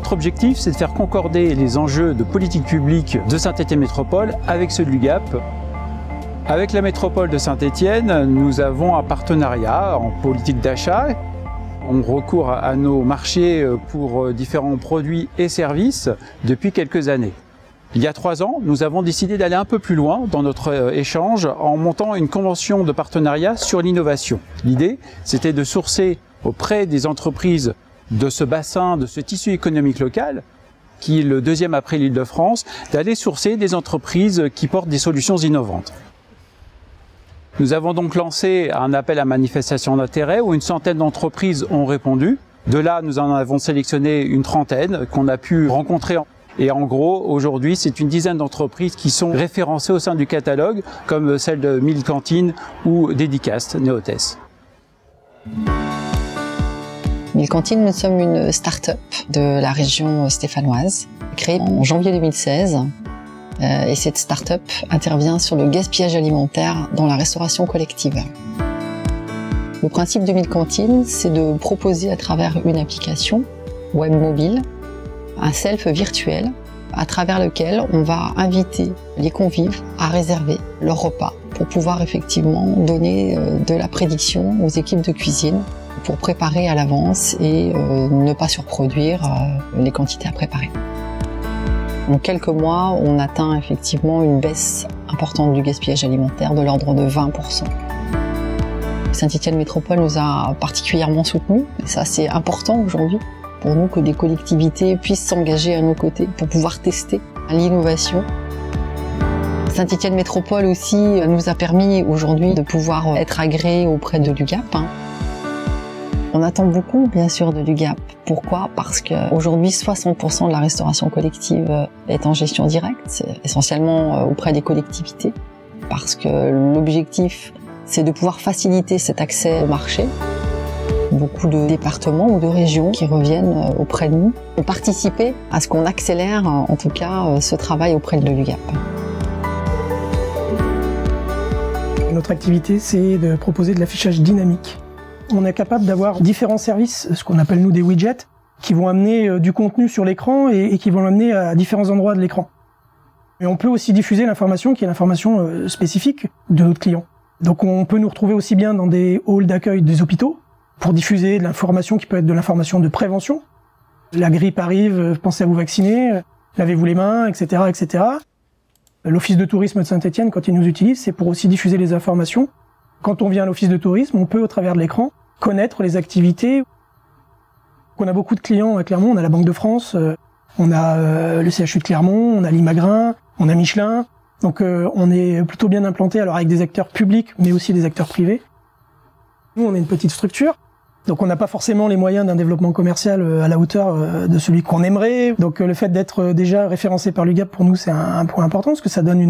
Notre objectif, c'est de faire concorder les enjeux de politique publique de Saint-Étienne Métropole avec ceux de l'UGAP. Avec la métropole de Saint-Étienne, nous avons un partenariat en politique d'achat. On recourt à nos marchés pour différents produits et services depuis quelques années. Il y a 3 ans, nous avons décidé d'aller un peu plus loin dans notre échange en montant une convention de partenariat sur l'innovation. L'idée, c'était de sourcer auprès des entreprises de ce bassin, de ce tissu économique local, qui est le 2e après l'Île-de-France, d'aller sourcer des entreprises qui portent des solutions innovantes. Nous avons donc lancé un appel à manifestation d'intérêt où une centaine d'entreprises ont répondu. De là, nous en avons sélectionné une trentaine qu'on a pu rencontrer. Et en gros, aujourd'hui, c'est une dizaine d'entreprises qui sont référencées au sein du catalogue, comme celle de 1000 Cantines ou Dédicaste, Néotès. 1000 Cantines, nous sommes une start-up de la région stéphanoise, créée en janvier 2016. Et cette start-up intervient sur le gaspillage alimentaire dans la restauration collective. Le principe de 1000 Cantines, c'est de proposer à travers une application web mobile un self virtuel à travers lequel on va inviter les convives à réserver leur repas pour pouvoir effectivement donner de la prédiction aux équipes de cuisine pour préparer à l'avance et ne pas surproduire les quantités à préparer. En quelques mois, on atteint effectivement une baisse importante du gaspillage alimentaire de l'ordre de 20%. Saint-Étienne Métropole nous a particulièrement soutenus, et ça c'est important aujourd'hui pour nous que les collectivités puissent s'engager à nos côtés pour pouvoir tester l'innovation. Saint-Étienne Métropole aussi nous a permis aujourd'hui de pouvoir être agréés auprès de l'UGAP. On attend beaucoup, bien sûr, de l'UGAP. Pourquoi? Parce qu'aujourd'hui, 60% de la restauration collective est en gestion directe, essentiellement auprès des collectivités. Parce que l'objectif, c'est de pouvoir faciliter cet accès au marché. Beaucoup de départements ou de régions qui reviennent auprès de nous ont participé à ce qu'on accélère, en tout cas, ce travail auprès de l'UGAP. Notre activité, c'est de proposer de l'affichage dynamique. On est capable d'avoir différents services, ce qu'on appelle nous des widgets, qui vont amener du contenu sur l'écran et qui vont l'amener à différents endroits de l'écran. Et on peut aussi diffuser l'information qui est l'information spécifique de notre client. Donc on peut nous retrouver aussi bien dans des halls d'accueil des hôpitaux pour diffuser de l'information qui peut être de l'information de prévention. La grippe arrive, pensez à vous vacciner, lavez-vous les mains, etc., etc. L'office de tourisme de Saint-Étienne, quand il nous utilise, c'est pour aussi diffuser les informations. Quand on vient à l'office de tourisme, on peut, au travers de l'écran, connaître les activités. On a beaucoup de clients à Clermont, on a la Banque de France, on a le CHU de Clermont, on a l'Imagrin, on a Michelin. Donc on est plutôt bien implanté, alors avec des acteurs publics, mais aussi des acteurs privés. Nous, on est une petite structure, donc on n'a pas forcément les moyens d'un développement commercial à la hauteur de celui qu'on aimerait. Donc le fait d'être déjà référencé par l'UGAP, pour nous, c'est un point important, parce que ça donne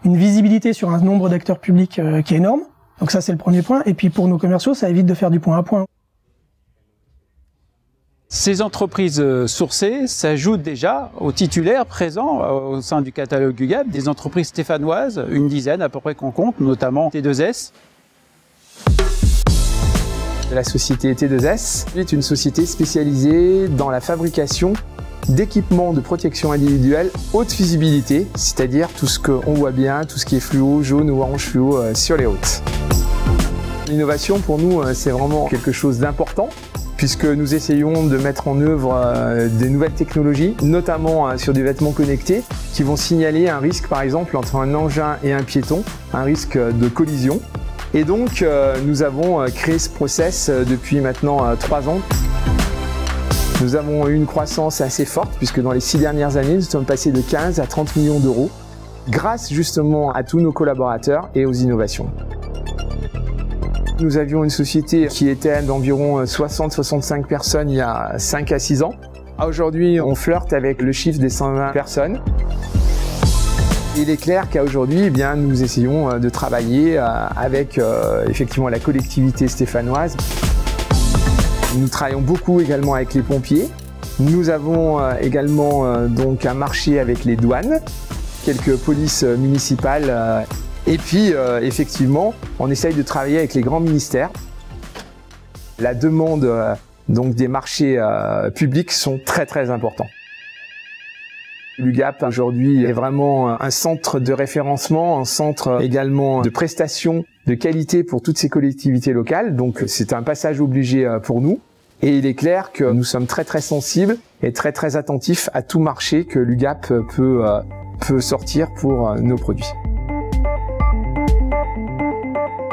une visibilité sur un nombre d'acteurs publics qui est énorme. Donc ça, c'est le premier point. Et puis pour nos commerciaux, ça évite de faire du point à point. Ces entreprises sourcées s'ajoutent déjà aux titulaires présents au sein du catalogue UGAP, des entreprises stéphanoises, une dizaine à peu près qu'on compte, notamment T2S. La société T2S est une société spécialisée dans la fabrication d'équipements de protection individuelle haute visibilité, c'est-à-dire tout ce qu'on voit bien, tout ce qui est fluo, jaune ou orange fluo sur les routes. L'innovation pour nous, c'est vraiment quelque chose d'important puisque nous essayons de mettre en œuvre des nouvelles technologies, notamment sur des vêtements connectés qui vont signaler un risque par exemple entre un engin et un piéton, un risque de collision. Et donc nous avons créé ce process depuis maintenant 3 ans. Nous avons eu une croissance assez forte puisque dans les 6 dernières années, nous sommes passés de 15 à 30 millions d'euros grâce justement à tous nos collaborateurs et aux innovations. Nous avions une société qui était d'environ 60-65 personnes il y a 5 à 6 ans. Aujourd'hui, on flirte avec le chiffre des 120 personnes. Il est clair qu'aujourd'hui, nous essayons de travailler avec effectivement la collectivité stéphanoise. Nous travaillons beaucoup également avec les pompiers. Nous avons également donc un marché avec les douanes, quelques polices municipales. Et puis effectivement, on essaye de travailler avec les grands ministères. La demande donc des marchés publics sont très importants. L'UGAP aujourd'hui est vraiment un centre de référencement, un centre également de prestations de qualité pour toutes ces collectivités locales. Donc c'est un passage obligé pour nous. Et il est clair que nous sommes très sensibles et très attentifs à tout marché que l'UGAP peut sortir pour nos produits.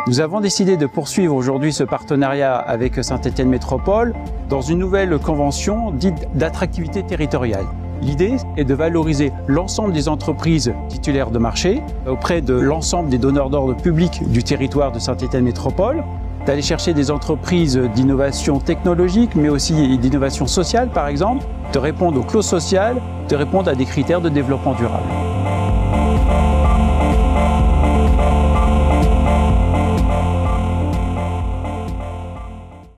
Nous avons décidé de poursuivre aujourd'hui ce partenariat avec Saint-Étienne Métropole dans une nouvelle convention dite d'attractivité territoriale. L'idée est de valoriser l'ensemble des entreprises titulaires de marché auprès de l'ensemble des donneurs d'ordre publics du territoire de Saint-Étienne Métropole, d'aller chercher des entreprises d'innovation technologique, mais aussi d'innovation sociale par exemple, de répondre aux clauses sociales, de répondre à des critères de développement durable.